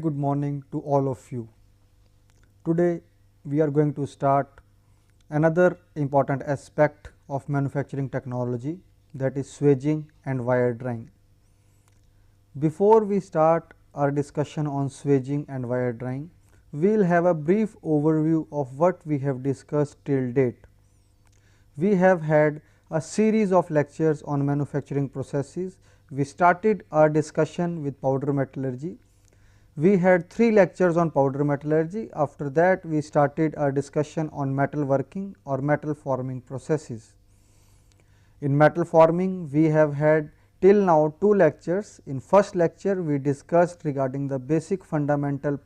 good morning to all of you. Today we are going to start another important aspect of manufacturing technology, that is swaging and wire drying. Before we start our discussion on swaging and wire drying, we will have a brief overview of what we have discussed till date. We have had a series of lectures on manufacturing processes. We started our discussion with powder metallurgy. We had 3 lectures on powder metallurgy. After that, we started our discussion on metal working or metal forming processes. In metal forming, we have had till now 2 lectures. In first lecture, we discussed regarding the basic fundamental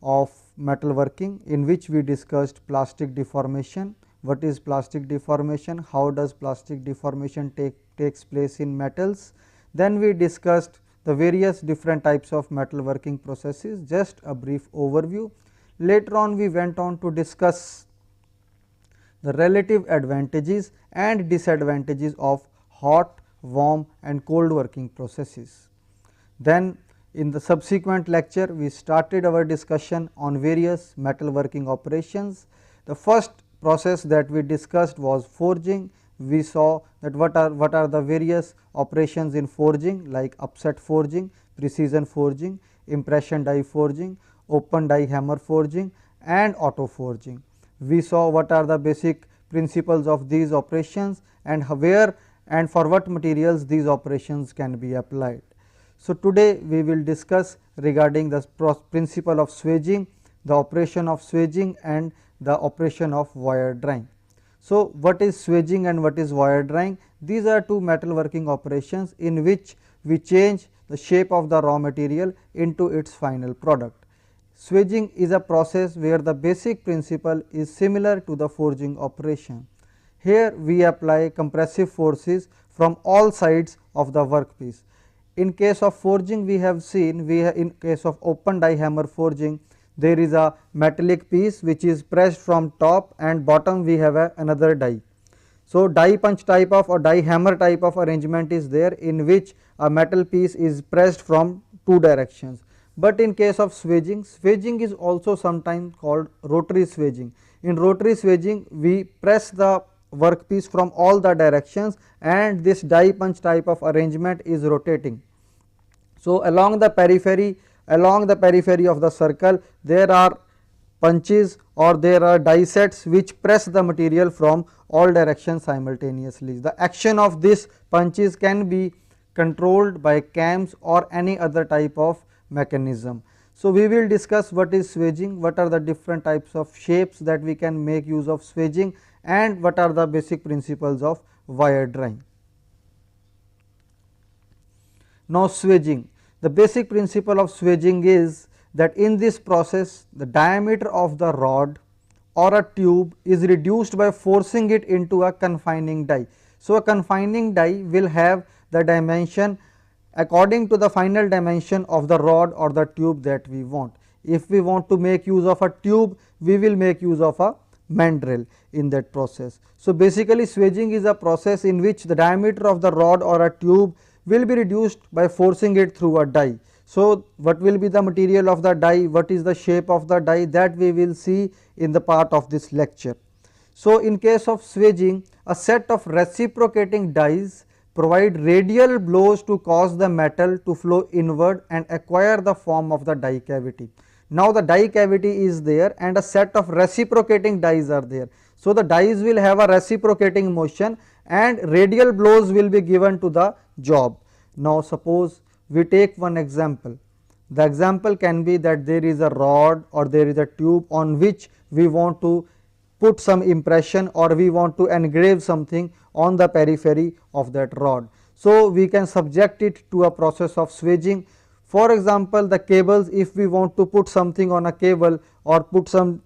of metal working, in which we discussed plastic deformation. What is plastic deformation? How does plastic deformation takes place in metals? Then we discussed the various different types of metal working processes, just a brief overview. Later on we went on to discuss the relative advantages and disadvantages of hot, warm and cold working processes. Then in the subsequent lecture we started our discussion on various metal working operations. The first process that we discussed was forging. We saw that what are the various operations in forging, like upset forging, precision forging, impression die forging, open die hammer forging and auto forging. We saw what are the basic principles of these operations and where and for what materials these operations can be applied. So, today we will discuss regarding the principle of swaging, the operation of swaging and the operation of wire drying. So, what is swaging and what is wire drying? These are 2 metal working operations in which we change the shape of the raw material into its final product. Swaging is a process where the basic principle is similar to the forging operation. Here we apply compressive forces from all sides of the workpiece. In case of forging, we have seen in case of open die hammer forging, there is a metallic piece which is pressed from top and bottom we have another die. So, die punch type of or die hammer type of arrangement is there, in which a metal piece is pressed from 2 directions. But in case of swaging, swaging is also sometimes called rotary swaging. In rotary swaging, we press the workpiece from all the directions and this die punch type of arrangement is rotating. So, along the periphery of the circle, there are punches or there are die sets which press the material from all directions simultaneously. The action of these punches can be controlled by cams or any other type of mechanism. So, we will discuss what is swaging, what are the different types of shapes that we can make use of swaging and what are the basic principles of wire drying. Now, swaging. The basic principle of swaging is that in this process the diameter of the rod or a tube is reduced by forcing it into a confining die. So, a confining die will have the dimension according to the final dimension of the rod or the tube that we want. If we want to make use of a tube, we will make use of a mandrel in that process. So, basically swaging is a process in which the diameter of the rod or a tube will be reduced by forcing it through a die. So, what will be the material of the die, what is the shape of the die, that we will see in the part of this lecture. So, in case of swaging, a set of reciprocating dies provide radial blows to cause the metal to flow inward and acquire the form of the die cavity. Now, the die cavity is there and a set of reciprocating dies are there. So, the dies will have a reciprocating motion and radial blows will be given to the job. Now, suppose we take one example. The example can be that there is a rod or there is a tube on which we want to put some impression or we want to engrave something on the periphery of that rod. So, we can subject it to a process of swaging. For example, the cables, if we want to put something on a cable or put some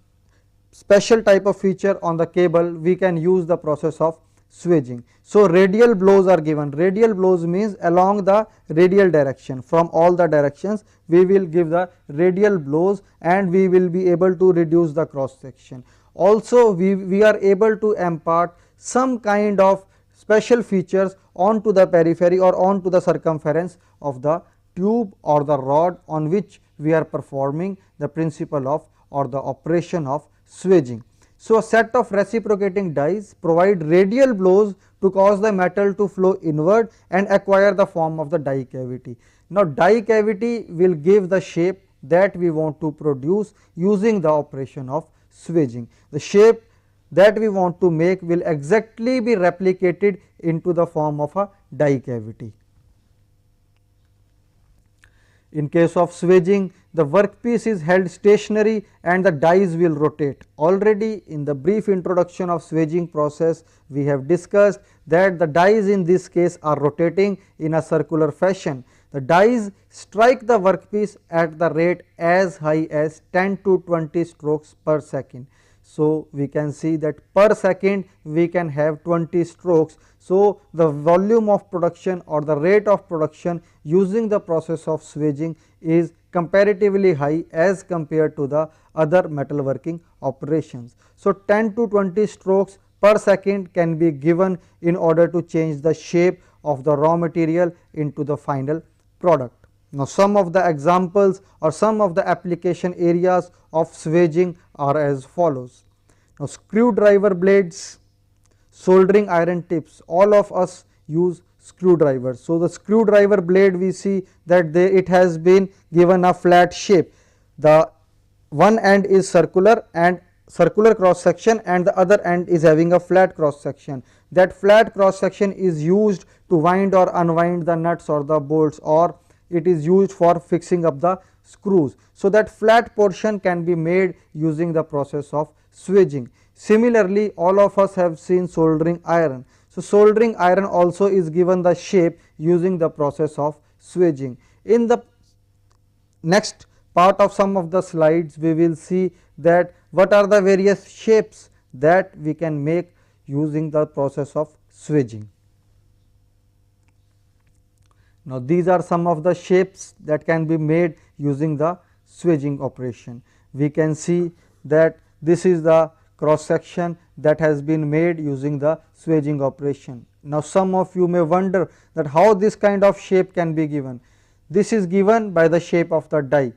special type of feature on the cable, we can use the process of swaging. So, radial blows are given. Radial blows means along the radial direction, from all the directions we will give the radial blows and we will be able to reduce the cross section. Also, we are able to impart some kind of special features onto the periphery or onto the circumference of the tube or the rod on which we are performing the principle of or the operation of swedging. So, a set of reciprocating dies provide radial blows to cause the metal to flow inward and acquire the form of the die cavity. Now, die cavity will give the shape that we want to produce using the operation of swedging. The shape that we want to make will exactly be replicated into the form of a die cavity. In case of swedging, the workpiece is held stationary and the dies will rotate. Already in the brief introduction of swedging process, we have discussed that the dies in this case are rotating in a circular fashion. The dies strike the workpiece at the rate as high as 10 to 20 strokes per second. So, we can see that per second we can have 20 strokes. So, the volume of production or the rate of production using the process of swedging is comparatively high as compared to the other metalworking operations. So, 10 to 20 strokes per second can be given in order to change the shape of the raw material into the final product. Now, some of the examples or some of the application areas of swedging are as follows. Now, screwdriver blades, soldering iron tips, all of us use screwdrivers. So, the screwdriver blade we see that it has been given a flat shape. The one end is circular and circular cross section and the other end is having a flat cross section. That flat cross section is used to wind or unwind the nuts or the bolts, or it is used for fixing up the screws. So, that flat portion can be made using the process of swedging. Similarly, all of us have seen soldering iron. So, soldering iron also is given the shape using the process of swedging. In the next part of some of the slides, we will see that what are the various shapes that we can make using the process of swedging. Now, these are some of the shapes that can be made using the swedging operation. We can see that this is the cross section that has been made using the swedging operation. Now, some of you may wonder that how this kind of shape can be given. This is given by the shape of the die.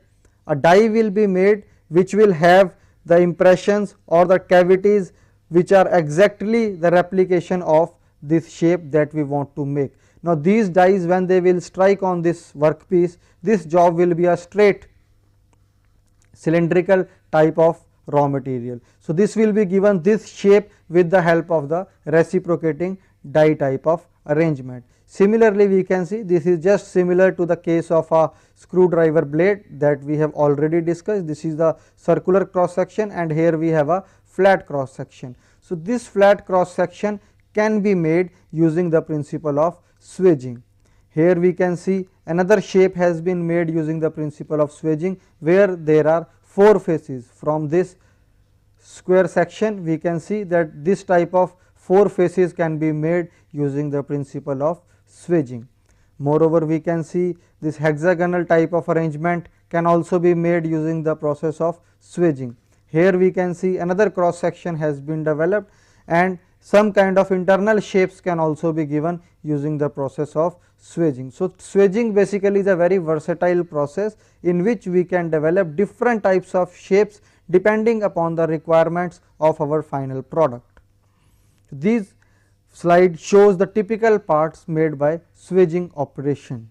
A die will be made which will have the impressions or the cavities which are exactly the replication of this shape that we want to make. Now, these dies, when they will strike on this workpiece, this job will be a straight cylindrical type of raw material. So, this will be given this shape with the help of the reciprocating die type of arrangement. Similarly, we can see this is just similar to the case of a screwdriver blade that we have already discussed. This is the circular cross section and here we have a flat cross section. So, this flat cross section can be made using the principle of swedging. Here we can see another shape has been made using the principle of swedging, where there are 4 faces. From this square section we can see that this type of 4 faces can be made using the principle of swedging. Moreover, we can see this hexagonal type of arrangement can also be made using the process of swedging. Here we can see another cross section has been developed and some kind of internal shapes can also be given using the process of swedging. So, swedging basically is a very versatile process in which we can develop different types of shapes depending upon the requirements of our final product. These slide shows the typical parts made by swedging operation.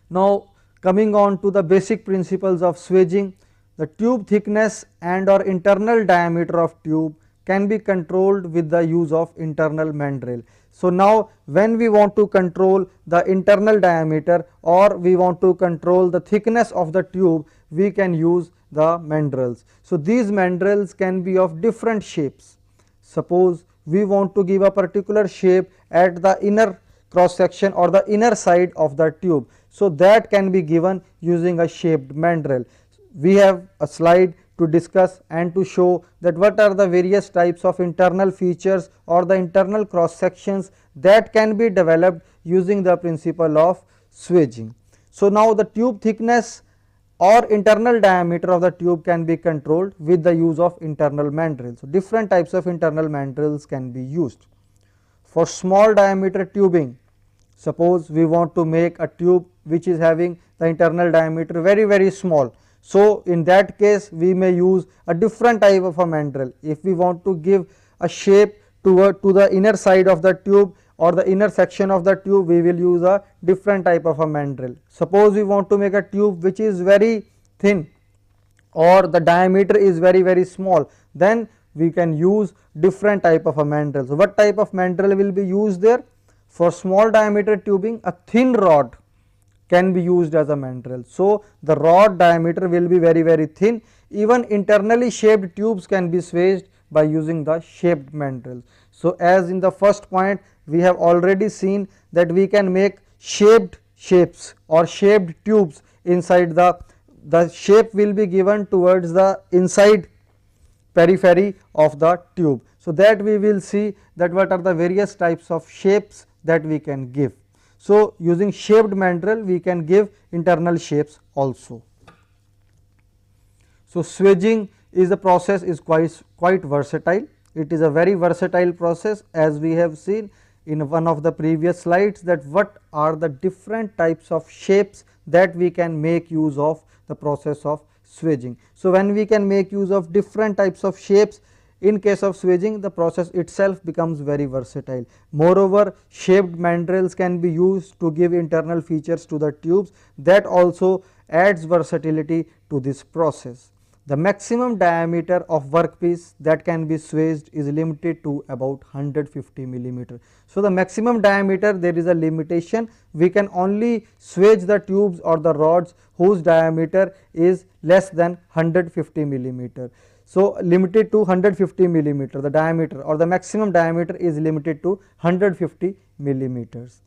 Now, coming on to the basic principles of swedging, the tube thickness and or internal diameter of tube can be controlled with the use of internal mandrel. So, now when we want to control the internal diameter or we want to control the thickness of the tube, we can use the mandrels. So, these mandrels can be of different shapes. Suppose we want to give a particular shape at the inner cross section or the inner side of the tube. So, that can be given using a shaped mandrel. We have a slide to discuss and to show that what are the various types of internal features or the internal cross sections that can be developed using the principle of swedging. So, now the tube thickness or internal diameter of the tube can be controlled with the use of internal mandrels. So, different types of internal mandrels can be used. For small diameter tubing, suppose we want to make a tube which is having the internal diameter very small. So in that case we may use a different type of a mandrel. If we want to give a shape to the inner side of the tube or the inner section of the tube, we will use a different type of a mandrel. Suppose we want to make a tube which is very thin or the diameter is very small, then we can use different type of a mandrel. So what type of mandrel will be used there? For small diameter tubing, a thin rod can be used as a mandrel. So the rod diameter will be very thin. Even internally shaped tubes can be swaged by using the shaped mandrel. So as in the first point, we have already seen that we can make shaped shapes or shaped tubes inside the shape will be given towards the inside periphery of the tube. So that we will see that what are the various types of shapes that we can give. So using shaped mandrel we can give internal shapes also. So swaging is the process is quite versatile. It is a very versatile process, as we have seen in one of the previous slides, that what are the different types of shapes that we can make use of the process of swaging. So when we can make use of different types of shapes, in case of swaging the process itself becomes very versatile. Moreover, shaped mandrels can be used to give internal features to the tubes, that also adds versatility to this process. The maximum diameter of workpiece that can be swaged is limited to about 150 millimeter. So the maximum diameter, there is a limitation. We can only swage the tubes or the rods whose diameter is less than 150 millimeter. So limited to 150 millimeter, the diameter or the maximum diameter is limited to 150 millimeters.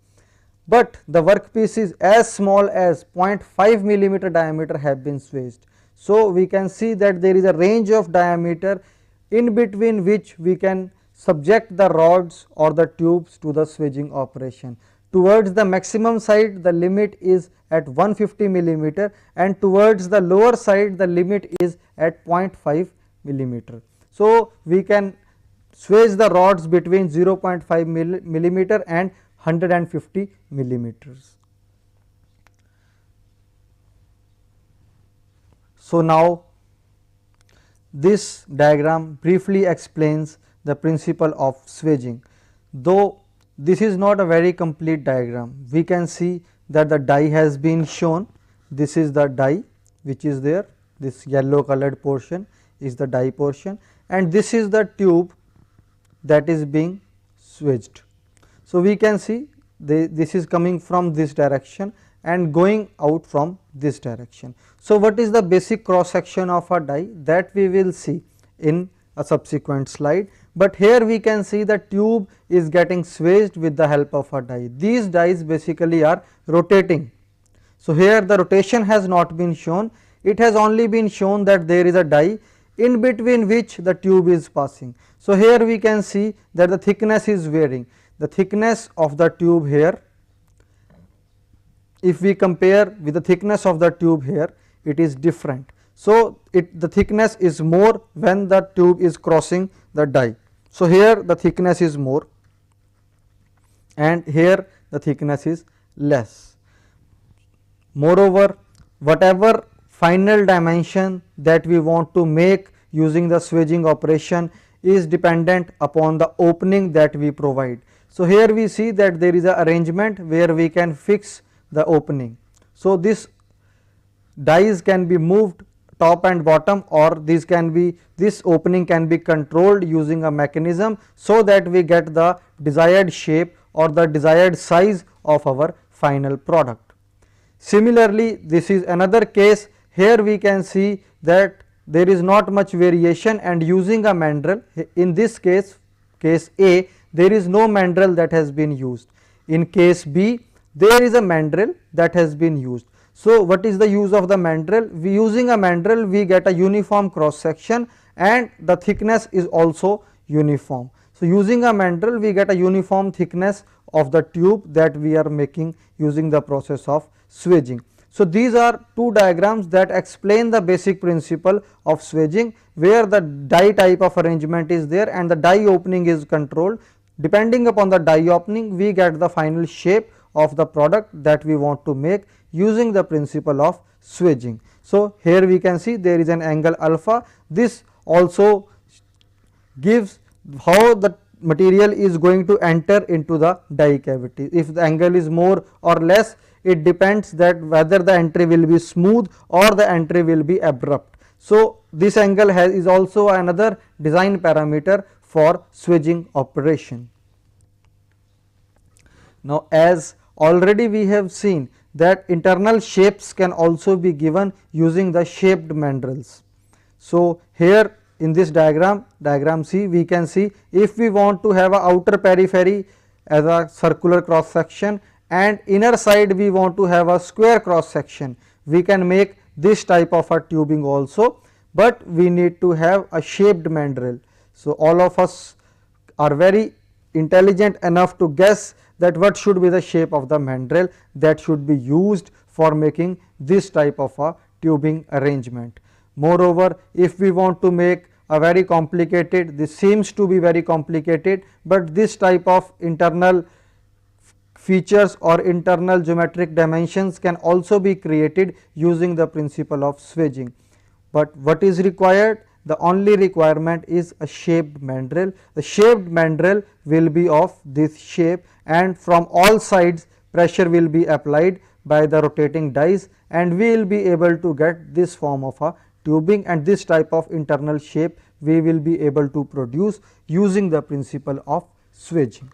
But the workpiece is as small as 0.5 millimeter diameter have been swaged. So we can see that there is a range of diameter in between which we can subject the rods or the tubes to the swaging operation. Towards the maximum side the limit is at 150 millimeter, and towards the lower side the limit is at 0.5 millimeter. So we can swage the rods between 0.5 millimeter and 150 millimeters. So now this diagram briefly explains the principle of swaging. Though this is not a very complete diagram, we can see that the die has been shown. This is the die which is there, this yellow colored portion is the die portion, and this is the tube that is being swaged. So we can see this is coming from this direction and going out from this direction. So what is the basic cross section of a die, that we will see in a subsequent slide, but here we can see the tube is getting swaged with the help of a die. These dies basically are rotating. So here the rotation has not been shown, it has only been shown that there is a die in between which the tube is passing. So here we can see that the thickness is varying. The thickness of the tube here, if we compare with the thickness of the tube here, it is different. So the thickness is more when the tube is crossing the die. So here the thickness is more and here the thickness is less. Moreover, whatever final dimension that we want to make using the swaging operation is dependent upon the opening that we provide. So here we see that there is an arrangement where we can fix the opening. So this dies can be moved top and bottom, or this opening can be controlled using a mechanism so that we get the desired shape or the desired size of our final product. Similarly, this is another case. Here we can see that there is not much variation, and using a mandrel, in this case A, there is no mandrel that has been used. In case B, there is a mandrel that has been used. So what is the use of the mandrel? Using a mandrel we get a uniform cross section and the thickness is also uniform. So using a mandrel we get a uniform thickness of the tube that we are making using the process of swaging. So these are two diagrams that explain the basic principle of swaging, where the die type of arrangement is there and the die opening is controlled. Depending upon the die opening we get the final shape of the product that we want to make using the principle of swedging. So, here we can see there is an angle alpha. This also gives how the material is going to enter into the die cavity. If the angle is more or less, it depends that whether the entry will be smooth or the entry will be abrupt. So, this angle is also another design parameter for swedging operation. Now, as already we have seen that internal shapes can also be given using the shaped mandrels. So, here in this diagram C, we can see if we want to have a outer periphery as a circular cross section and inner side we want to have a square cross section, we can make this type of a tubing also, but we need to have a shaped mandrel. So, all of us are very intelligent enough to guess that what should be the shape of the mandrel that should be used for making this type of a tubing arrangement. Moreover, if we want to make a very complicated, this seems to be very complicated, but this type of internal features or internal geometric dimensions can also be created using the principle of swedging. But what is required? The only requirement is a shaped mandrel. The shaped mandrel will be of this shape, and from all sides pressure will be applied by the rotating dies, and we will be able to get this form of a tubing, and this type of internal shape we will be able to produce using the principle of swedging.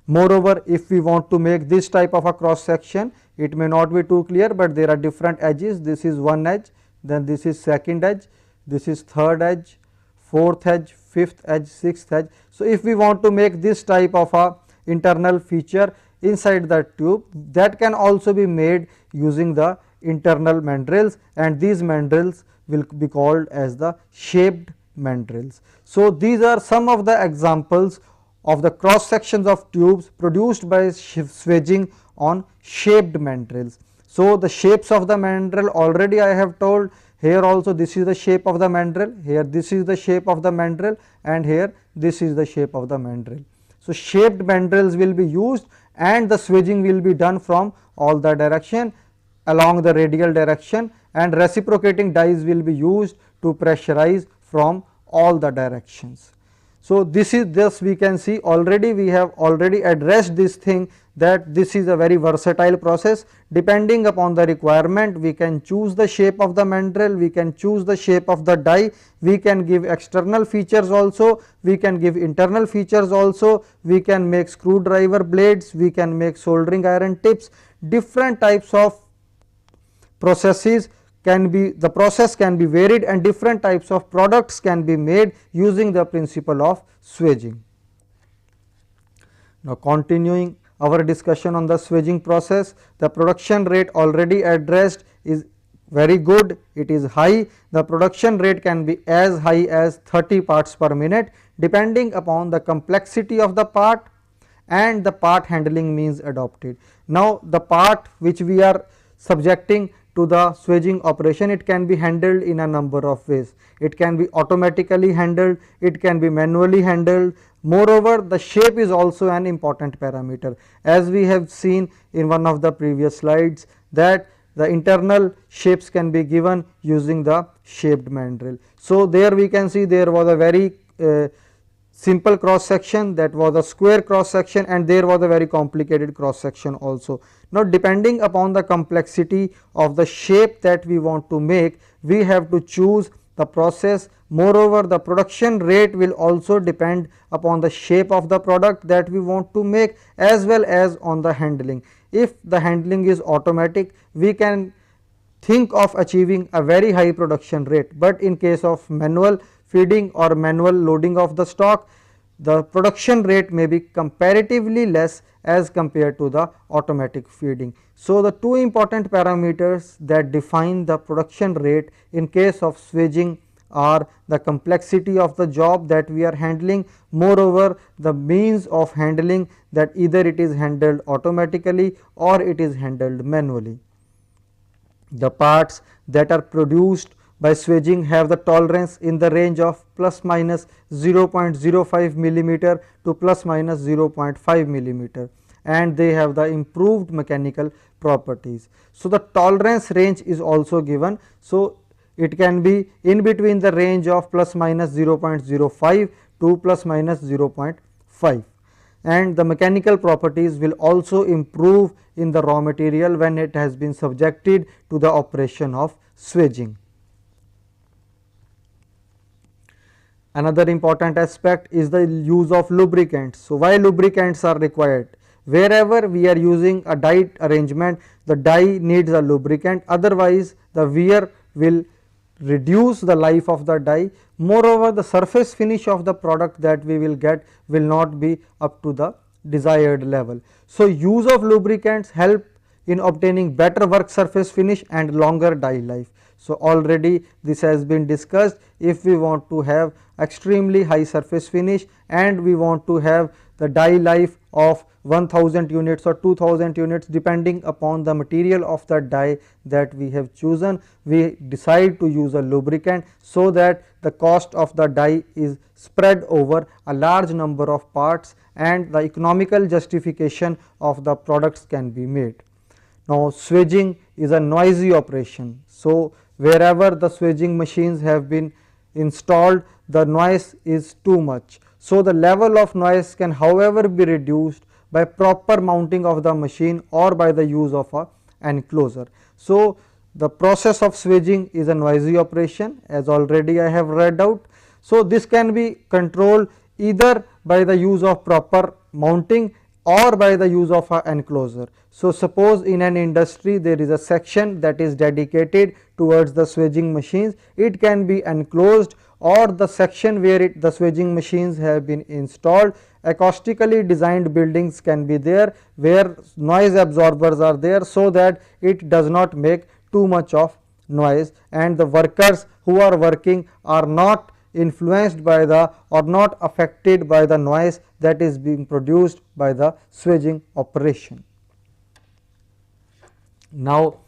Moreover, if we want to make this type of a cross section, it may not be too clear, but there are different edges. This is one edge, then this is second edge, this is third edge, fourth edge, fifth edge, sixth edge. So, if we want to make this type of a internal feature inside the tube, that can also be made using the internal mandrels, and these mandrels will be called as the shaped mandrels. So, these are some of the examples of the cross sections of tubes produced by swedging on shaped mandrels. So, the shapes of the mandrel already I have told. Here also this is the shape of the mandrel, here this is the shape of the mandrel, and here this is the shape of the mandrel. So, shaped mandrels will be used, and the swedging will be done from all the direction along the radial direction, and reciprocating dies will be used to pressurize from all the directions. So, this is thus we can see already we have already addressed this thing, that this is a very versatile process. Depending upon the requirement, we can choose the shape of the mandrel, we can choose the shape of the die, we can give external features also, we can give internal features also, we can make screwdriver blades, we can make soldering iron tips. Different types of processes can be, the process can be varied, and different types of products can be made using the principle of swedging. Now, continuing our discussion on the swedging process, the production rate already addressed is very good, it is high. The production rate can be as high as 30 parts per minute depending upon the complexity of the part and the part handling means adopted. Now, the part which we are subjecting to the swedging operation, it can be handled in a number of ways. It can be automatically handled, it can be manually handled. Moreover, the shape is also an important parameter, as we have seen in one of the previous slides, that the internal shapes can be given using the shaped mandrel. So, there we can see there was a very simple cross section, that was a square cross section, and there was a very complicated cross section also. Now, depending upon the complexity of the shape that we want to make, we have to choose the process. Moreover, the production rate will also depend upon the shape of the product that we want to make, as well as on the handling. If the handling is automatic, we can think of achieving a very high production rate, but in case of manual feeding or manual loading of the stock, the production rate may be comparatively less as compared to the automatic feeding. So, the two important parameters that define the production rate in case of swedging are the complexity of the job that we are handling, moreover the means of handling, that either it is handled automatically or it is handled manually. The parts that are produced by swedging have the tolerance in the range of plus minus 0.05 millimeter to plus minus 0.5 millimeter, and they have the improved mechanical properties. So, the tolerance range is also given. So, it can be in between the range of plus minus 0.05 to plus minus 0.5, and the mechanical properties will also improve in the raw material when it has been subjected to the operation of swaging. Another important aspect is the use of lubricants. So, why lubricants are required? Wherever we are using a die arrangement, the die needs a lubricant, otherwise the wear will reduce the life of the die. Moreover, the surface finish of the product that we will get will not be up to the desired level. So, use of lubricants help in obtaining better work surface finish and longer die life. So, already this has been discussed. If we want to have extremely high surface finish and we want to have the die life of 1000 units or 2000 units depending upon the material of the die that we have chosen, we decide to use a lubricant so that the cost of the die is spread over a large number of parts and the economical justification of the products can be made. Now, swaging is a noisy operation. So, wherever the swaging machines have been installed, the noise is too much. So, the level of noise can however be reduced by proper mounting of the machine or by the use of a enclosure. So, the process of swaging is a noisy operation, as already I have read out. So, this can be controlled either by the use of proper mounting or by the use of an enclosure. So, suppose in an industry there is a section that is dedicated towards the swaging machines, it can be enclosed, or the section where the swaging machines have been installed, acoustically designed buildings can be there where noise absorbers are there, so that it does not make too much of noise and the workers who are working are not influenced by the or not affected by the noise that is being produced by the swaging operation. Now,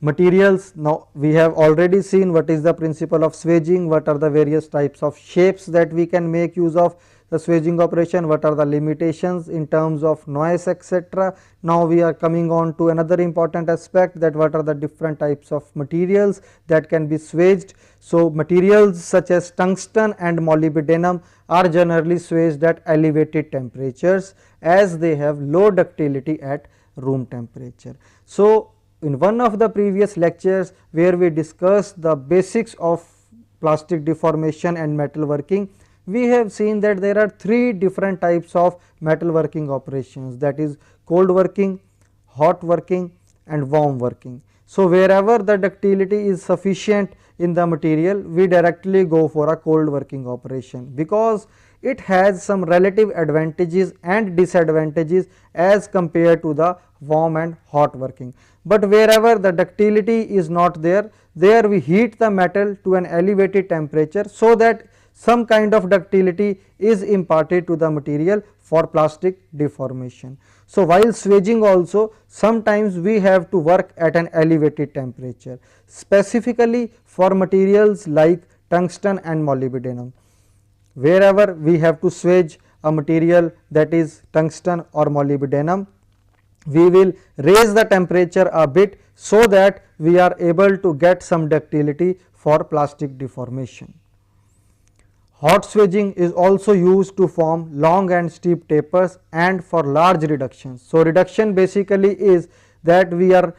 materials, now we have already seen what is the principle of swaging, what are the various types of shapes that we can make use of the swaging operation, what are the limitations in terms of noise, etc. Now, we are coming on to another important aspect, that what are the different types of materials that can be swaged. So, materials such as tungsten and molybdenum are generally swaged at elevated temperatures as they have low ductility at room temperature. So, in one of the previous lectures where we discussed the basics of plastic deformation and metal working, we have seen that there are three different types of metal working operations, that is cold working, hot working and warm working. So, wherever the ductility is sufficient in the material, we directly go for a cold working operation, because it has some relative advantages and disadvantages as compared to the warm and hot working. But wherever the ductility is not there, there we heat the metal to an elevated temperature, so that some kind of ductility is imparted to the material for plastic deformation. So, while swaging also, sometimes we have to work at an elevated temperature, specifically for materials like tungsten and molybdenum. Wherever we have to swage a material, that is tungsten or molybdenum, we will raise the temperature a bit, so that we are able to get some ductility for plastic deformation. Hot swaging is also used to form long and steep tapers and for large reductions. So, reduction basically is that we are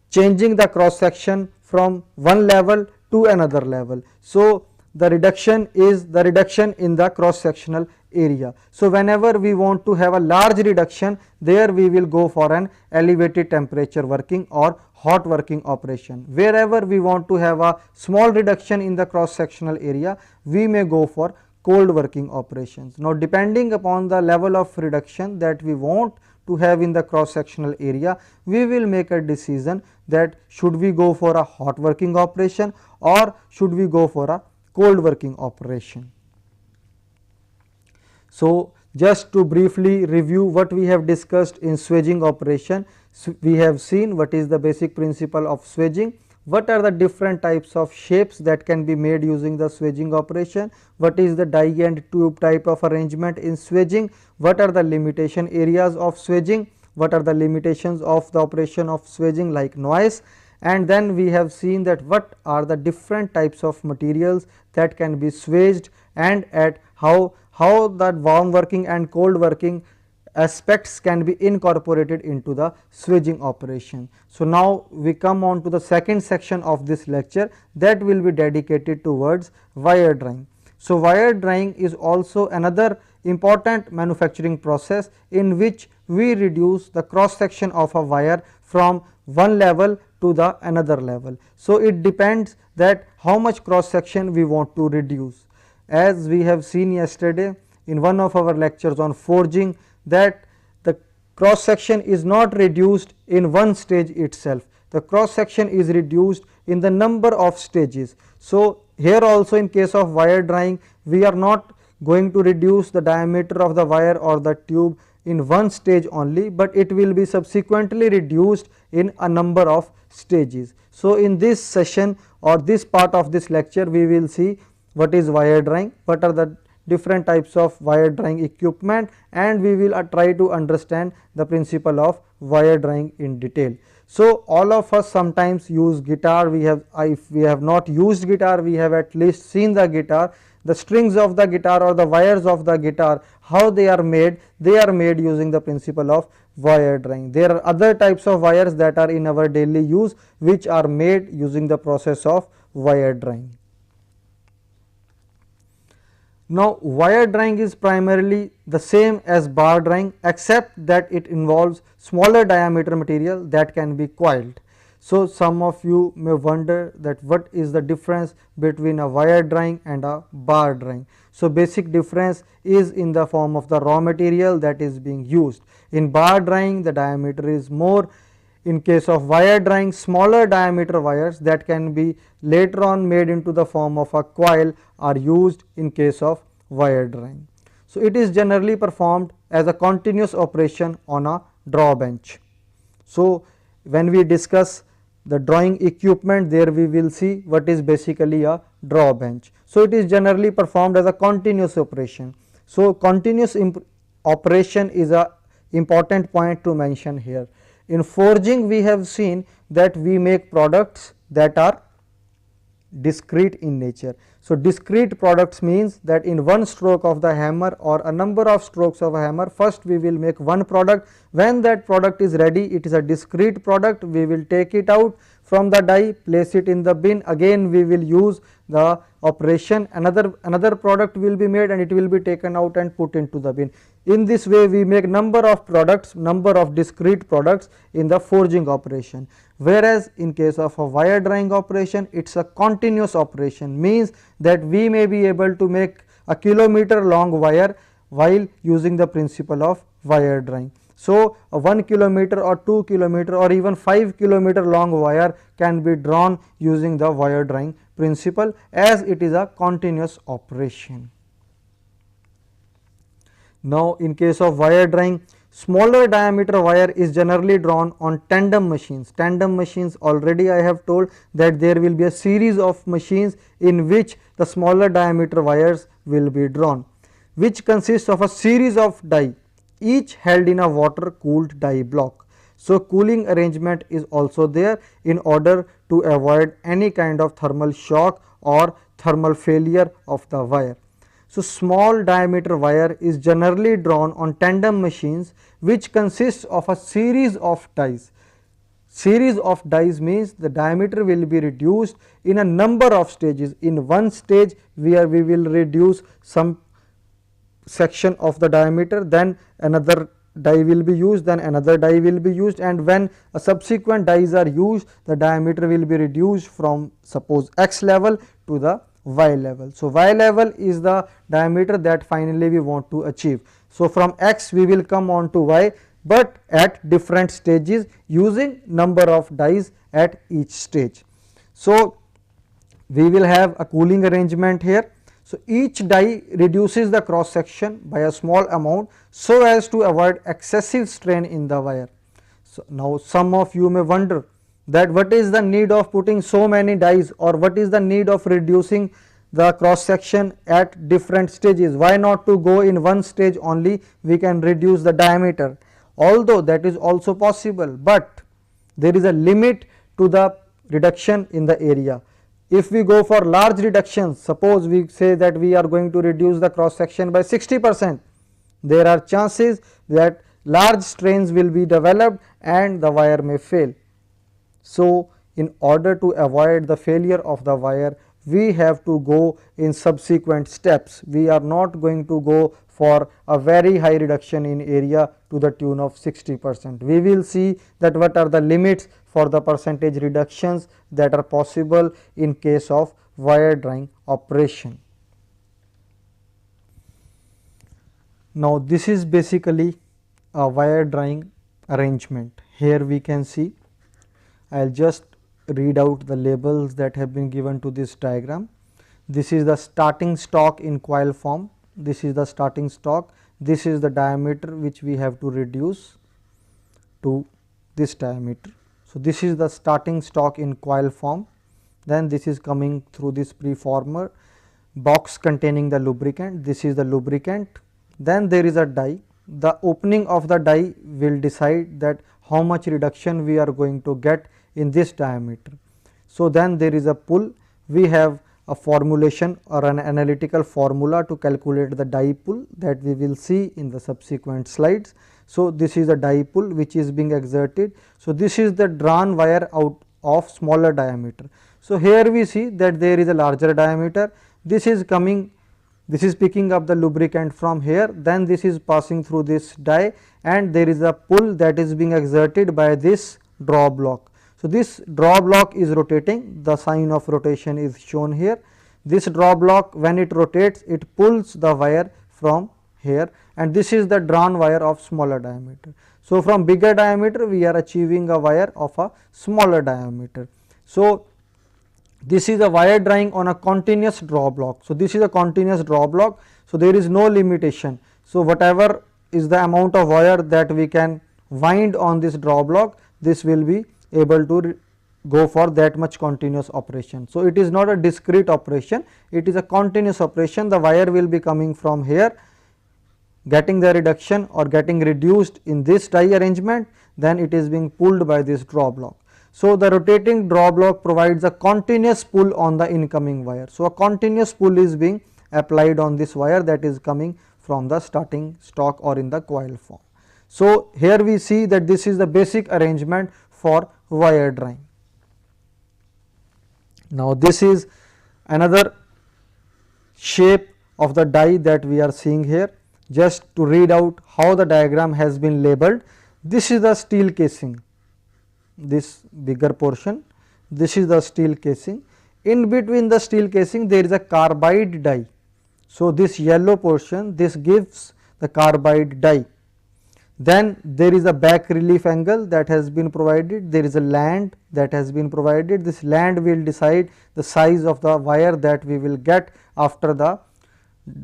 changing the cross section from one level to another level. So, the reduction is the reduction in the cross sectional area. So, whenever we want to have a large reduction, there we will go for an elevated temperature working or hot working operation. Wherever we want to have a small reduction in the cross sectional area, we may go for cold working operations. Now, depending upon the level of reduction that we want to have in the cross sectional area, we will make a decision that should we go for a hot working operation or should we go for a cold working operation. So, just to briefly review what we have discussed in swaging operation, we have seen what is the basic principle of swaging, what are the different types of shapes that can be made using the swaging operation, what is the die and tube type of arrangement in swaging, what are the limitation areas of swaging, what are the limitations of the operation of swaging like noise, and then we have seen that what are the different types of materials that can be swaged and at how that warm working and cold working aspects can be incorporated into the swaging operation. So, now we come on to the second section of this lecture that will be dedicated towards wire drying. So, wire drying is also another important manufacturing process in which we reduce the cross section of a wire from one level to the another level. So, it depends that how much cross section we want to reduce. As we have seen yesterday in one of our lectures on forging, that the cross section is not reduced in one stage itself, the cross section is reduced in the number of stages. So, here also in case of wire drying, we are not going to reduce the diameter of the wire or the tube in one stage only, but it will be subsequently reduced in a number of stages. So, in this session or this part of this lecture, we will see what is wire drying, what are the different types of wire drying equipment, and we will try to understand the principle of wire drying in detail. So, all of us sometimes use guitar. We have, if we have not used guitar, we have at least seen the guitar, the strings of the guitar or the wires of the guitar, how they are made using the principle of wire drying. There are other types of wires that are in our daily use which are made using the process of wire drying. Now, wire drying is primarily the same as bar drying, except that it involves smaller diameter material that can be coiled. So, some of you may wonder that what is the difference between a wire drying and a bar drying. So, basic difference is in the form of the raw material that is being used. In bar drying, the diameter is more. In case of wire drying, smaller diameter wires that can be later on made into the form of a coil are used in case of wire drying. So, it is generally performed as a continuous operation on a draw bench. So, when we discuss the drawing equipment, there we will see what is basically a draw bench. So, it is generally performed as a continuous operation. So, continuous operation is a important point to mention here. In forging, we have seen that we make products that are discrete in nature. So, discrete products means that in one stroke of the hammer or a number of strokes of a hammer, first we will make one product. When that product is ready, it is a discrete product, we will take it out from the die, place it in the bin, again we will use the operation, another product will be made and it will be taken out and put into the bin. In this way, we make number of products, number of discrete products in the forging operation. Whereas, in case of a wire drying operation, it is a continuous operation, means that we may be able to make a kilometer long wire while using the principle of wire drying. So, a 1 kilometer or 2 kilometer or even 5 kilometer long wire can be drawn using the wire drying principle, as it is a continuous operation. Now, in case of wire drying, smaller diameter wire is generally drawn on tandem machines. Tandem machines, already I have told that there will be a series of machines in which the smaller diameter wires will be drawn, which consists of a series of die, each held in a water cooled die block. So, cooling arrangement is also there in order to avoid any kind of thermal shock or thermal failure of the wire. So, small diameter wire is generally drawn on tandem machines, which consists of a series of dies. Series of dies means the diameter will be reduced in a number of stages. In one stage, where we will reduce some section of the diameter, then another die will be used, then another die will be used, and when a subsequent dies are used, the diameter will be reduced from suppose x level to the y level. So, y level is the diameter that finally we want to achieve. So, from x we will come on to y, but at different stages using number of dies at each stage. So, we will have a cooling arrangement here. So, each die reduces the cross section by a small amount, so as to avoid excessive strain in the wire. So, now some of you may wonder that what is the need of putting so many dies, or what is the need of reducing the cross section at different stages. Why not to go in one stage only, we can reduce the diameter. although that is also possible, but there is a limit to the reduction in the area. If we go for large reductions, suppose we say that we are going to reduce the cross section by 60%, there are chances that large strains will be developed and the wire may fail. So, in order to avoid the failure of the wire, we have to go in subsequent steps. We are not going to go for a very high reduction in area to the tune of 60%. We will see that what are the limits for the percentage reductions that are possible in case of wire drying operation. Now, this is basically a wire drying arrangement. Here we can see, I will just read out the labels that have been given to this diagram. This is the starting stock in coil form, this is the starting stock, this is the diameter which we have to reduce to this diameter. So, this is the starting stock in coil form, then this is coming through this preformer box containing the lubricant, this is the lubricant, then there is a die. The opening of the die will decide that how much reduction we are going to get in this diameter. So, then there is a pull, we have a formulation or an analytical formula to calculate the die pull that we will see in the subsequent slides. So, this is the die pull which is being exerted. So, this is the drawn wire out of smaller diameter. So, here we see that there is a larger diameter, this is coming, this is picking up the lubricant from here, then this is passing through this die and there is a pull that is being exerted by this draw block. So, this draw block is rotating, the sign of rotation is shown here. This draw block, when it rotates, it pulls the wire from here and this is the drawn wire of smaller diameter. So, from bigger diameter we are achieving a wire of a smaller diameter. So, this is a wire drying on a continuous draw block. So, this is a continuous draw block. So, there is no limitation. So, whatever is the amount of wire that we can wind on this draw block, this will be able to go for that much continuous operation. So, it is not a discrete operation, it is a continuous operation. The wire will be coming from here, getting the reduction or getting reduced in this die arrangement, then it is being pulled by this draw block. So, the rotating draw block provides a continuous pull on the incoming wire. So, a continuous pull is being applied on this wire that is coming from the starting stock or in the coil form. So, here we see that this is the basic arrangement for wire drying. Now, this is another shape of the die that we are seeing here. Just to read out how the diagram has been labeled, this is the steel casing, this bigger portion, this is the steel casing. In between the steel casing there is a carbide die. So, this yellow portion, this gives the carbide die. Then there is a back relief angle that has been provided, there is a land that has been provided. This land will decide the size of the wire that we will get after the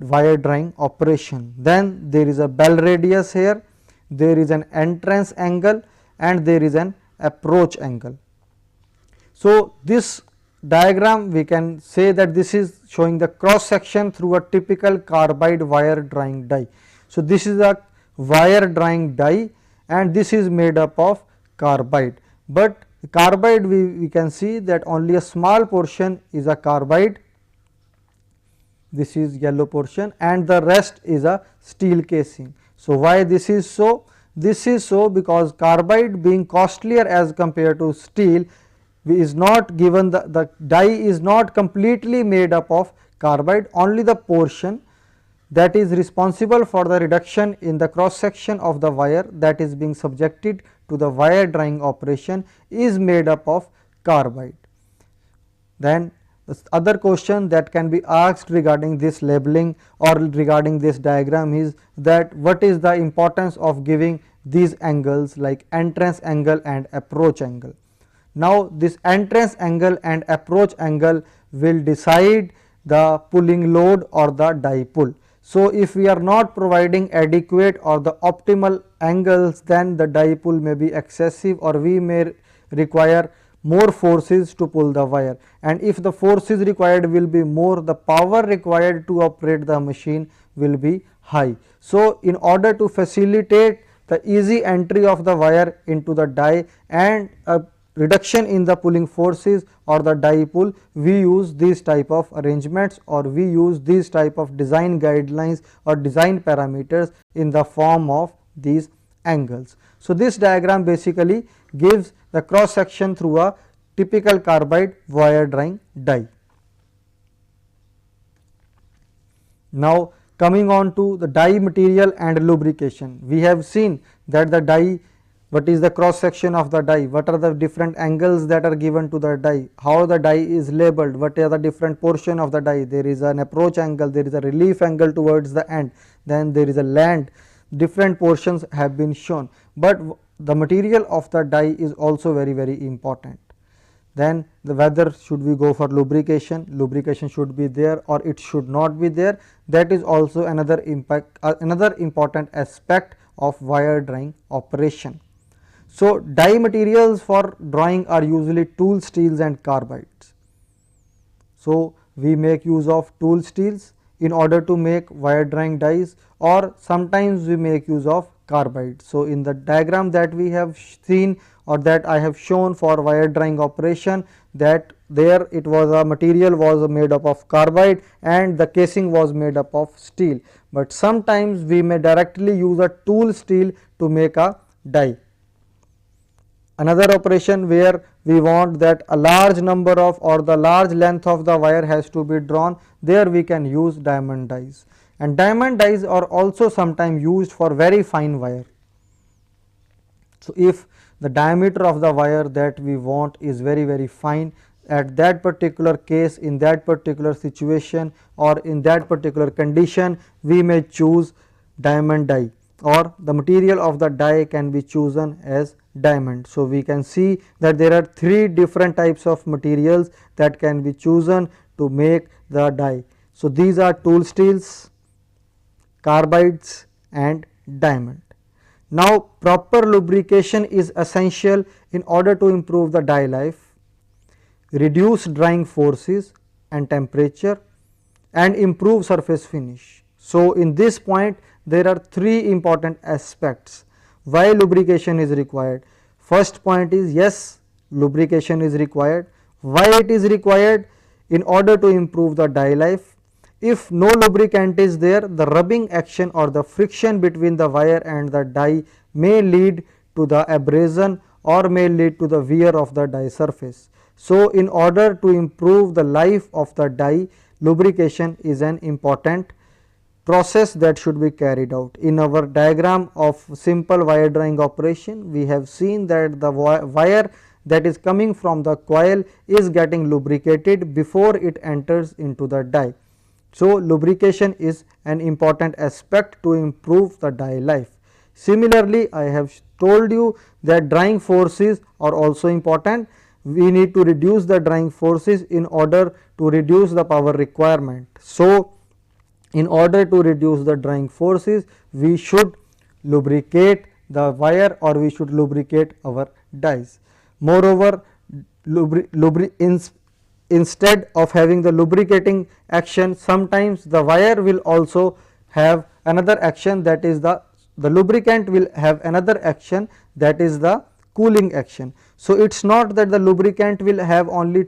wire drying operation. Then there is a bell radius here, there is an entrance angle and there is an approach angle. So, this diagram we can say that this is showing the cross section through a typical carbide wire drying die. So, this is a wire drying die and this is made up of carbide, but carbide we can see that only a small portion is a carbide, this is yellow portion and the rest is a steel casing. So, why this is so? This is so because carbide being costlier as compared to steel is not given, the die is not completely made up of carbide, only the portion that is responsible for the reduction in the cross section of the wire that is being subjected to the wire drying operation is made up of carbide. Then the other question that can be asked regarding this labeling or regarding this diagram is that what is the importance of giving these angles like entrance angle and approach angle. Now, this entrance angle and approach angle will decide the pulling load or the die pull. So, if we are not providing adequate or the optimal angles, then the die pull may be excessive or we may require more forces to pull the wire, and if the forces required will be more, the power required to operate the machine will be high. So, in order to facilitate the easy entry of the wire into the die and a reduction in the pulling forces or the die pull, we use these type of arrangements or we use these type of design guidelines or design parameters in the form of these angles. So, this diagram basically gives the cross section through a typical carbide wire drying die. Now, coming on to the die material and lubrication, we have seen that the die, what is the cross section of the die, what are the different angles that are given to the die, how the die is labeled, what are the different portion of the die, there is an approach angle, there is a relief angle towards the end, then there is a land, different portions have been shown, but the material of the die is also very important. Then the whether should we go for lubrication, lubrication should be there or it should not be there, that is also another important aspect of wire drying operation. So, die materials for drawing are usually tool steels and carbides. So, we make use of tool steels in order to make wire drying dies or sometimes we make use of carbide. So, in the diagram that we have seen or that I have shown for wire drying operation, that there it was a material was made up of carbide and the casing was made up of steel, but sometimes we may directly use a tool steel to make a die. Another operation where we want that a large number of or the large length of the wire has to be drawn, there we can use diamond dies, and diamond dies are also sometimes used for very fine wire. So, if the diameter of the wire that we want is very fine, at that particular case, in that particular situation or in that particular condition, we may choose diamond die or the material of the die can be chosen as diamond. So, we can see that there are three different types of materials that can be chosen to make the die. So, these are tool steels, carbides and diamond. Now, proper lubrication is essential in order to improve the die life, reduce drying forces and temperature and improve surface finish. So, in this point there are three important aspects why lubrication is required. First point is, yes, lubrication is required. Why it is required? In order to improve the die life. If no lubricant is there, the rubbing action or the friction between the wire and the die may lead to the abrasion or may lead to the wear of the die surface. So, in order to improve the life of the die, lubrication is an important process that should be carried out. In our diagram of simple wire drying operation, we have seen that the wire that is coming from the coil is getting lubricated before it enters into the die. So, lubrication is an important aspect to improve the die life. Similarly, I have told you that drying forces are also important. We need to reduce the drying forces in order to reduce the power requirement. So, in order to reduce the drying forces, we should lubricate the wire or we should lubricate our dies. Moreover, instead of having the lubricating action, sometimes the wire will also have another action, that is the lubricant will have another action, that is the cooling action. So, it is not that the lubricant will have only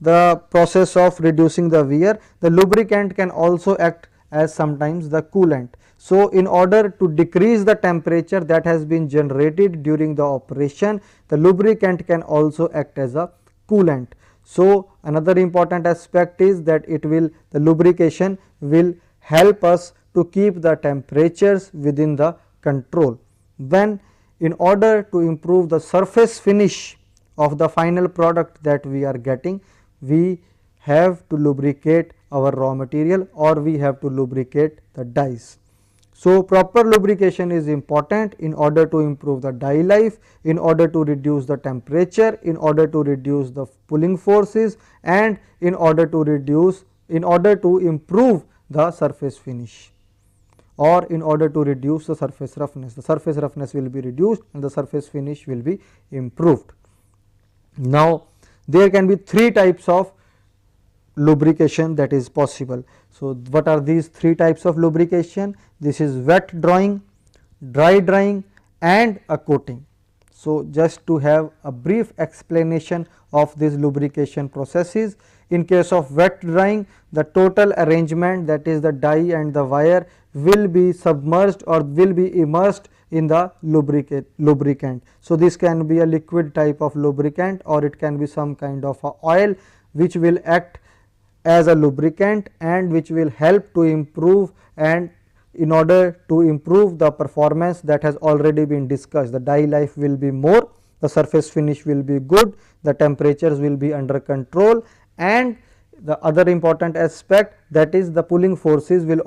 the process of reducing the wear, the lubricant can also act as sometimes the coolant. So, in order to decrease the temperature that has been generated during the operation, the lubricant can also act as a coolant. So, another important aspect is that the lubrication will help us to keep the temperatures within the control. Then, in order to improve the surface finish of the final product that we are getting, we have to lubricate our raw material or we have to lubricate the dies. So, proper lubrication is important in order to improve the die life, in order to reduce the temperature, in order to reduce the pulling forces and in order to improve the surface finish or in order to reduce the surface roughness. The surface roughness will be reduced and the surface finish will be improved. Now, there can be three types of lubrication that is possible. So, what are these three types of lubrication? This is wet drawing, dry drying and a coating. So, just to have a brief explanation of these lubrication processes, in case of wet drying, the total arrangement, that is the dye and the wire, will be submerged or will be immersed in the lubricant. So, this can be a liquid type of lubricant or it can be some kind of a oil which will act as a lubricant and which will help to improve, and in order to improve the performance that has already been discussed, the dye life will be more, the surface finish will be good, the temperatures will be under control, and the other important aspect, that is the pulling forces will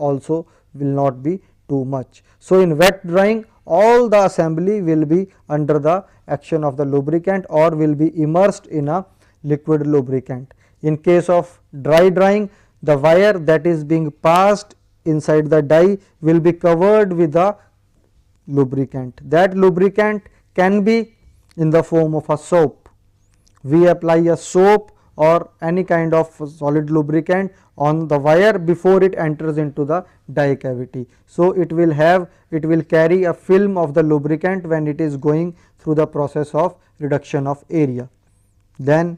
not be too much. So, in wet drying, all the assembly will be under the action of the lubricant or will be immersed in a liquid lubricant. In case of dry drying, the wire that is being passed inside the dye will be covered with a lubricant. That lubricant can be in the form of a soap. We apply a soap or any kind of solid lubricant on the wire before it enters into the dye cavity. So, it will carry a film of the lubricant when it is going through the process of reduction of area. Then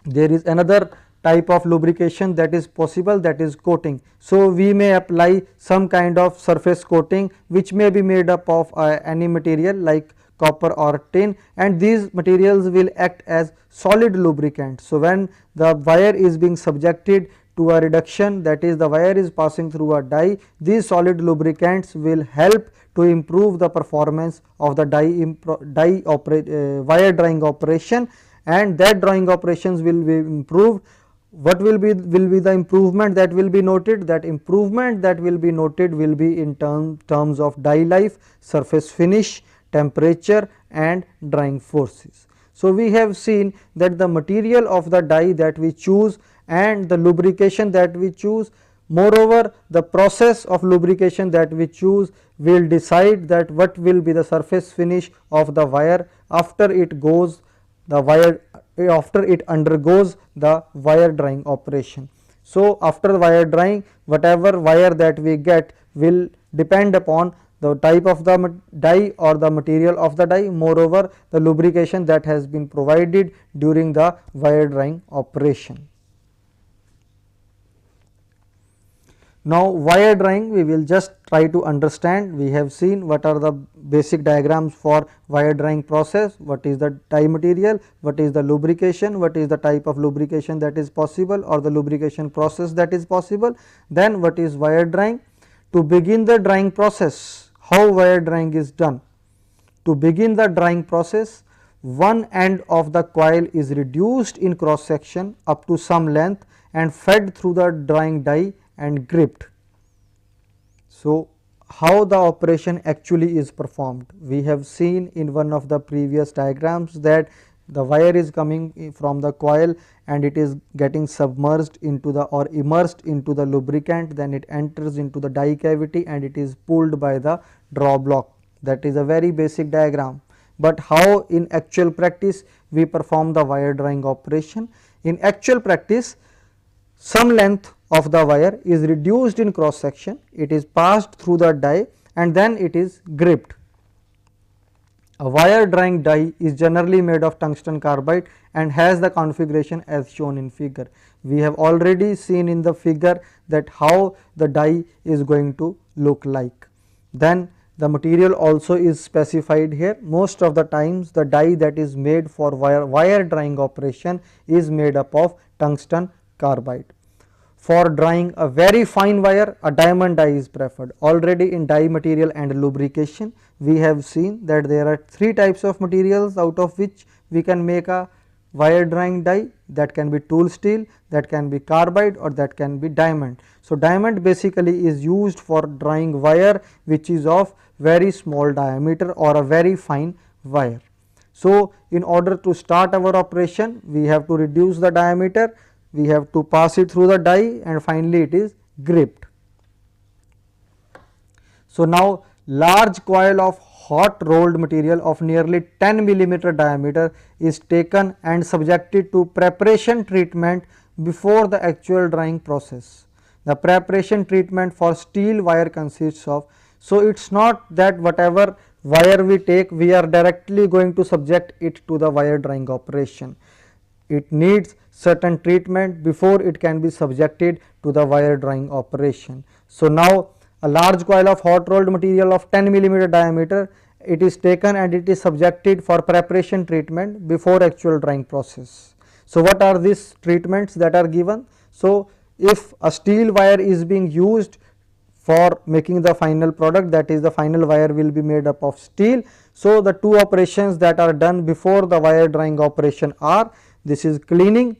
there is another type of lubrication that is possible, that is coating. So, we may apply some kind of surface coating which may be made up of any material like copper or tin, and these materials will act as solid lubricant. So, when the wire is being subjected to a reduction, that is the wire is passing through a dye, these solid lubricants will help to improve the performance of the wire drying operation, and that drying operations will be improved. What will be the improvement that will be noted? That improvement that will be noted will be in terms of dye life, surface finish, temperature and drying forces. So, we have seen that the material of the dye that we choose and the lubrication that we choose, moreover the process of lubrication that we choose will decide that what will be the surface finish of the wire after it undergoes the wire drying operation. So, after wire drying, whatever wire that we get will depend upon the type of the dye or the material of the dye, moreover the lubrication that has been provided during the wire drying operation. Now, wire drying we will just try to understand. We have seen what are the basic diagrams for wire drying process, what is the dye material, what is the lubrication, what is the type of lubrication that is possible or the lubrication process that is possible, then what is wire drying. To begin the drying process, how wire drying is done? To begin the drying process, one end of the coil is reduced in cross section up to some length and fed through the drying dye and gripped. So, how the operation actually is performed? We have seen in one of the previous diagrams that the wire is coming from the coil and it is getting submerged into the or immersed into the lubricant, then it enters into the dye cavity and it is pulled by the draw block. That is a very basic diagram, but how in actual practice we perform the wire drying operation? In actual practice, some length of the wire is reduced in cross section, it is passed through the dye and then it is gripped. A wire drying dye is generally made of tungsten carbide and has the configuration as shown in figure. We have already seen in the figure that how the dye is going to look like. Then the material also is specified here. Most of the times the dye that is made for wire drying operation is made up of tungsten carbide. For drying a very fine wire, a diamond dye is preferred. Already in dye material and lubrication, we have seen that there are three types of materials out of which we can make a wire drying dye. That can be tool steel, that can be carbide or that can be diamond. So, diamond basically is used for drying wire which is of very small diameter or a very fine wire. So, in order to start our operation, we have to reduce the diameter, we have to pass it through the die and finally it is gripped. So, now large coil of hot rolled material of nearly 10 millimeter diameter is taken and subjected to preparation treatment before the actual drying process. The preparation treatment for steel wire consists of, so it is not that whatever wire we take, we are directly going to subject it to the wire drying operation. It needs certain treatment before it can be subjected to the wire drying operation. So now a large coil of hot rolled material of 10 millimeter diameter, it is taken and it is subjected for preparation treatment before actual drying process. So what are these treatments that are given? So if a steel wire is being used for making the final product, that is the final wire will be made up of steel. So the two operations that are done before the wire drying operation are, this is cleaning.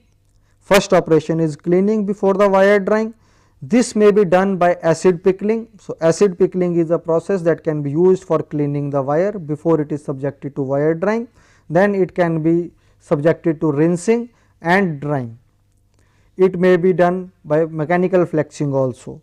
First operation is cleaning before the wire drying. This may be done by acid pickling. So acid pickling is a process that can be used for cleaning the wire before it is subjected to wire drying. Then it can be subjected to rinsing and drying. It may be done by mechanical flexing also.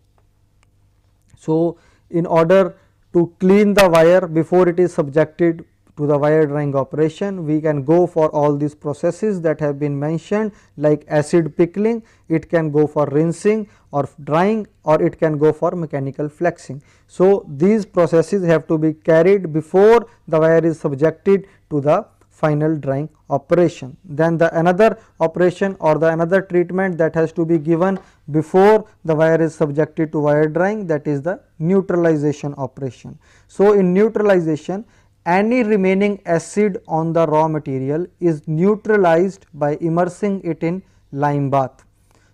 So in order to clean the wire before it is subjected to the wire drying operation, we can go for all these processes that have been mentioned, like acid pickling, it can go for rinsing or drying, or it can go for mechanical flexing. So these processes have to be carried before the wire is subjected to the final drying operation. Then the another operation or the another treatment that has to be given before the wire is subjected to wire drying, that is the neutralization operation. So in neutralization, any remaining acid on the raw material is neutralized by immersing it in lime bath.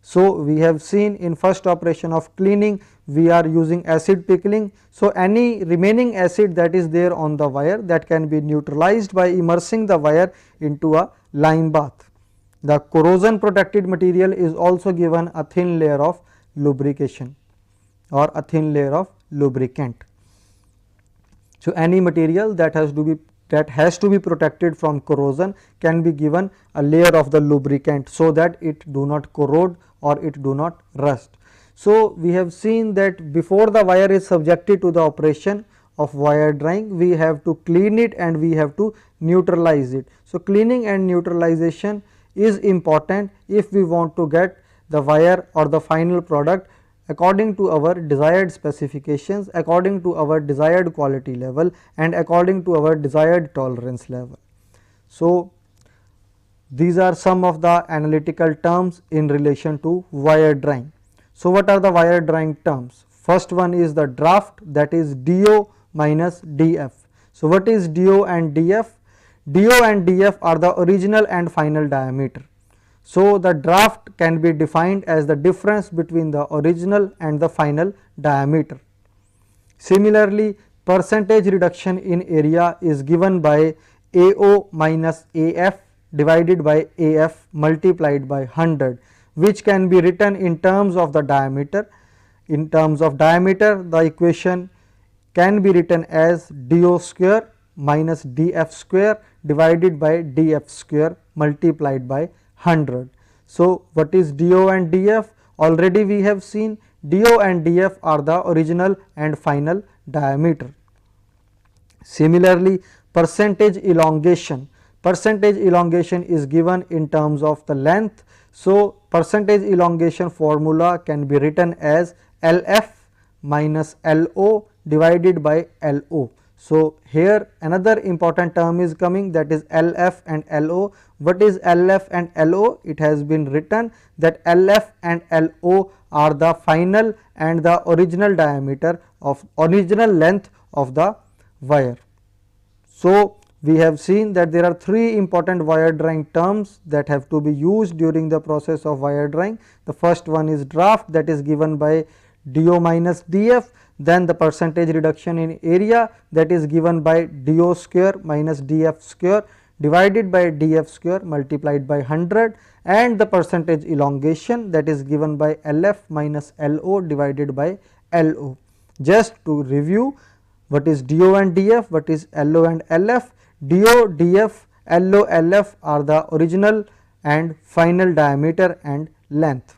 So we have seen in first operation of cleaning, we are using acid pickling. So any remaining acid that is there on the wire, that can be neutralized by immersing the wire into a lime bath. The corrosion protected material is also given a thin layer of lubrication or a thin layer of lubricant. So any material that has to be protected from corrosion can be given a layer of the lubricant, so that it do not corrode or it do not rust. So we have seen that before the wire is subjected to the operation of wire drying, we have to clean it and we have to neutralize it. So cleaning and neutralization is important if we want to get the wire or the final product according to our desired specifications, according to our desired quality level and according to our desired tolerance level. So these are some of the analytical terms in relation to wire drying. So what are the wire drying terms? First one is the draft, that is DO minus DF. So what is DO and DF? DO and DF are the original and final diameter. So the draft can be defined as the difference between the original and the final diameter. Similarly, percentage reduction in area is given by AO minus AF divided by AF multiplied by 100, which can be written in terms of the diameter. In terms of diameter, the equation can be written as DO square minus DF square divided by DF square multiplied by 100. So what is DO and DF? Already we have seen DO and DF are the original and final diameter. Similarly, percentage elongation. Percentage elongation is given in terms of the length. So percentage elongation formula can be written as LF minus LO divided by LO. So here another important term is coming, that is LF and LO. What is LF and LO? It has been written that LF and LO are the final and the original diameter of original length of the wire. So we have seen that there are three important wire drying terms that have to be used during the process of wire drying. The first one is draft, that is given by DO minus DF. Then the percentage reduction in area, that is given by DO square minus DF square divided by DF square multiplied by 100, and the percentage elongation, that is given by LF minus LO divided by LO. Just to review, what is DO and DF, what is LO and LF? DO, DF, LO, LF are the original and final diameter and length.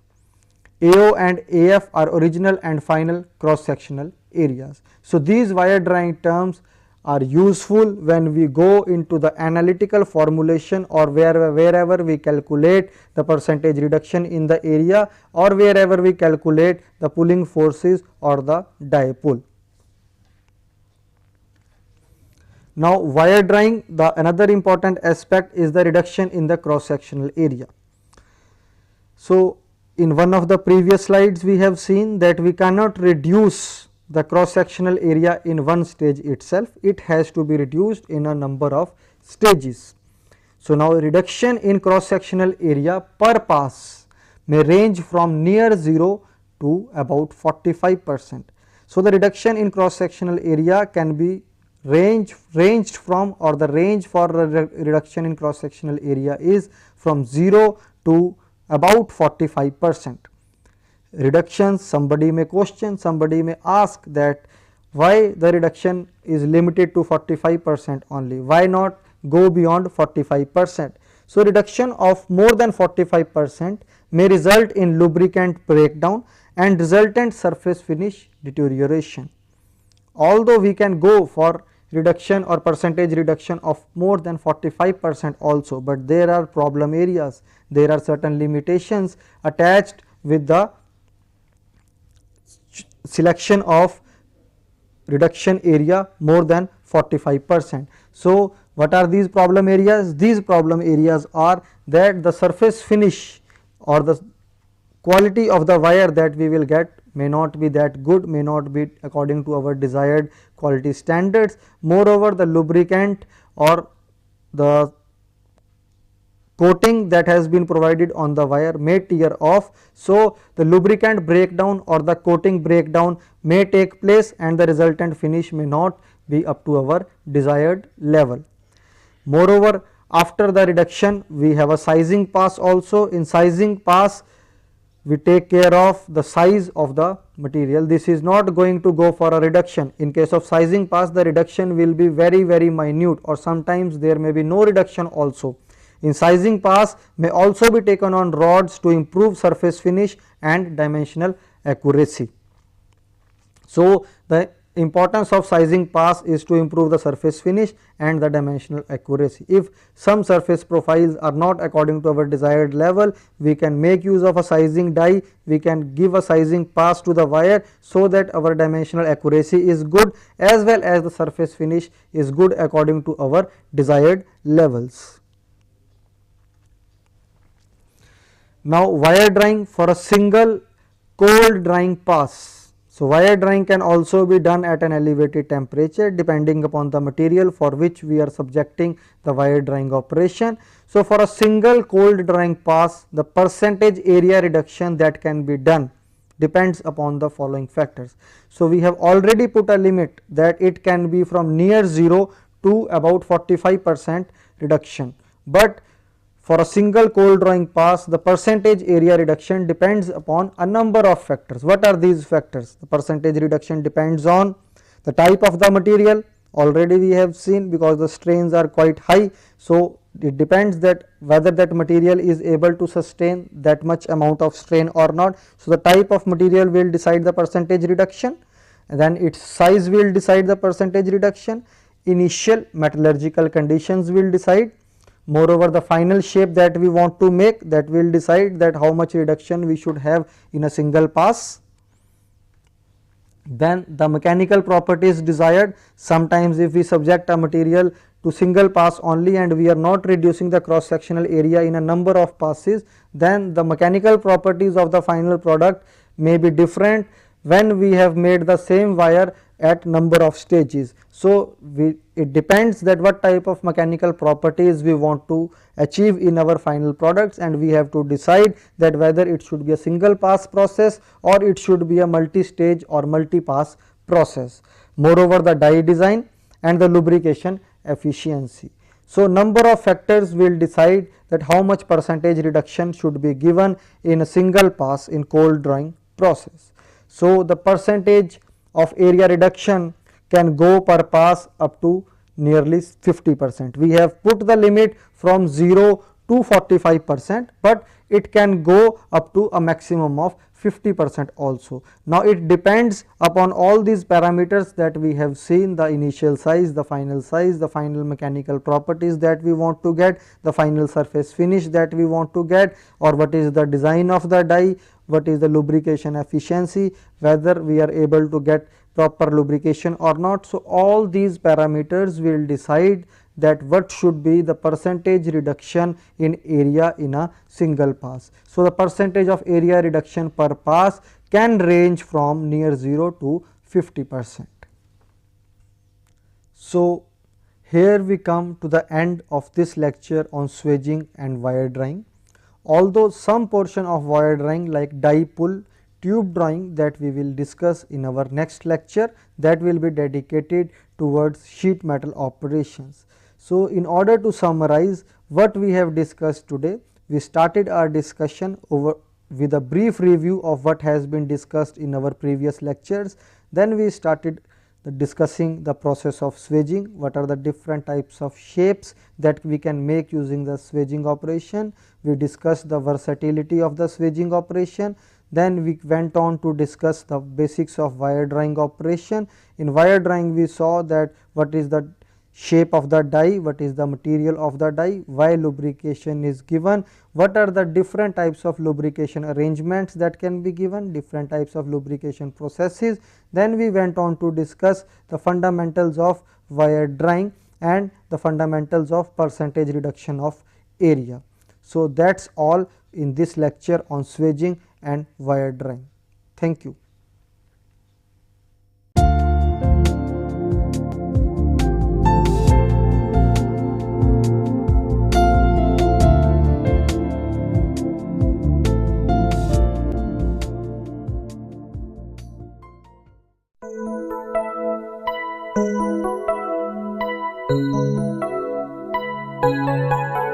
AO and AF are original and final cross sectional areas. So these wire drying terms are useful when we go into the analytical formulation or wherever we calculate the percentage reduction in the area or wherever we calculate the pulling forces or the dipole. Now, wire drying, the another important aspect is the reduction in the cross sectional area. So, in one of the previous slides we have seen that we cannot reduce the cross sectional area in one stage itself, it has to be reduced in a number of stages. So, now reduction in cross sectional area per pass may range from near 0 to about 45%. So, the reduction in cross sectional area can be ranged from, or the range for reduction in cross sectional area is from 0 to about 45%. Reductions, somebody may question, somebody may ask that why the reduction is limited to 45% only, why not go beyond 45%. So, reduction of more than 45% may result in lubricant breakdown and resultant surface finish deterioration. Although we can go for reduction or percentage reduction of more than 45% also, but there are problem areas, there are certain limitations attached with the selection of reduction area more than 45%. So, what are these problem areas? These problem areas are that the surface finish or the quality of the wire that we will get may not be that good, may not be according to our desired quality standards. Moreover, the lubricant or the coating that has been provided on the wire may tear off. So, the lubricant breakdown or the coating breakdown may take place and the resultant finish may not be up to our desired level. Moreover, after the reduction we have a sizing pass also. In sizing pass we take care of the size of the material. This is not going to go for a reduction. In case of sizing pass, the reduction will be very minute, or sometimes there may be no reduction also. In sizing pass may also be taken on rods to improve surface finish and dimensional accuracy. So, the importance of sizing pass is to improve the surface finish and the dimensional accuracy. If some surface profiles are not according to our desired level, we can make use of a sizing die, we can give a sizing pass to the wire so that our dimensional accuracy is good as well as the surface finish is good according to our desired levels. Now, wire drying for a single cold drying pass. So, wire drying can also be done at an elevated temperature depending upon the material for which we are subjecting the wire drying operation. So, for a single cold drying pass, the percentage area reduction that can be done depends upon the following factors. So, we have already put a limit that it can be from near 0 to about 45% reduction, but for a single cold drying pass, the percentage area reduction depends upon a number of factors. What are these factors? The percentage reduction depends on the type of the material, already we have seen, because the strains are quite high. So, it depends that whether that material is able to sustain that much amount of strain or not. So, the type of material will decide the percentage reduction, and then its size will decide the percentage reduction, initial metallurgical conditions will decide. Moreover, the final shape that we want to make, that will decide that how much reduction we should have in a single pass. Then the mechanical properties desired. Sometimes if we subject a material to single pass only and we are not reducing the cross sectional area in a number of passes, then the mechanical properties of the final product may be different when we have made the same wire at number of stages. So, it depends that what type of mechanical properties we want to achieve in our final products, and we have to decide that whether it should be a single pass process or it should be a multi-stage or multi-pass process. Moreover, the die design and the lubrication efficiency. So, number of factors will decide that how much percentage reduction should be given in a single pass in cold drying process. So, the percentage of area reduction can go per pass up to nearly 50%. We have put the limit from 0 245%, but it can go up to a maximum of 50% also. Now it depends upon all these parameters that we have seen: the initial size, the final mechanical properties that we want to get, the final surface finish that we want to get, or what is the design of the die, what is the lubrication efficiency, whether we are able to get proper lubrication or not. So all these parameters will decide that what should be the percentage reduction in area in a single pass. So the percentage of area reduction per pass can range from near 0 to 50%. So here we come to the end of this lecture on swaging and wire drawing. Although some portion of wire drawing like die pull, tube drawing, that we will discuss in our next lecture, that will be dedicated towards sheet metal operations. So in order to summarize what we have discussed today, we started our discussion over with a brief review of what has been discussed in our previous lectures. Then we started discussing the process of swaging, what are the different types of shapes that we can make using the swaging operation. We discussed the versatility of the swaging operation. Then we went on to discuss the basics of wire drawing operation. In wire drawing we saw that what is the shape of the die, what is the material of the die, why lubrication is given, what are the different types of lubrication arrangements that can be given, different types of lubrication processes. Then we went on to discuss the fundamentals of wire drawing and the fundamentals of percentage reduction of area. So that's all in this lecture on swaging and wire drawing. Thank you. Thank you.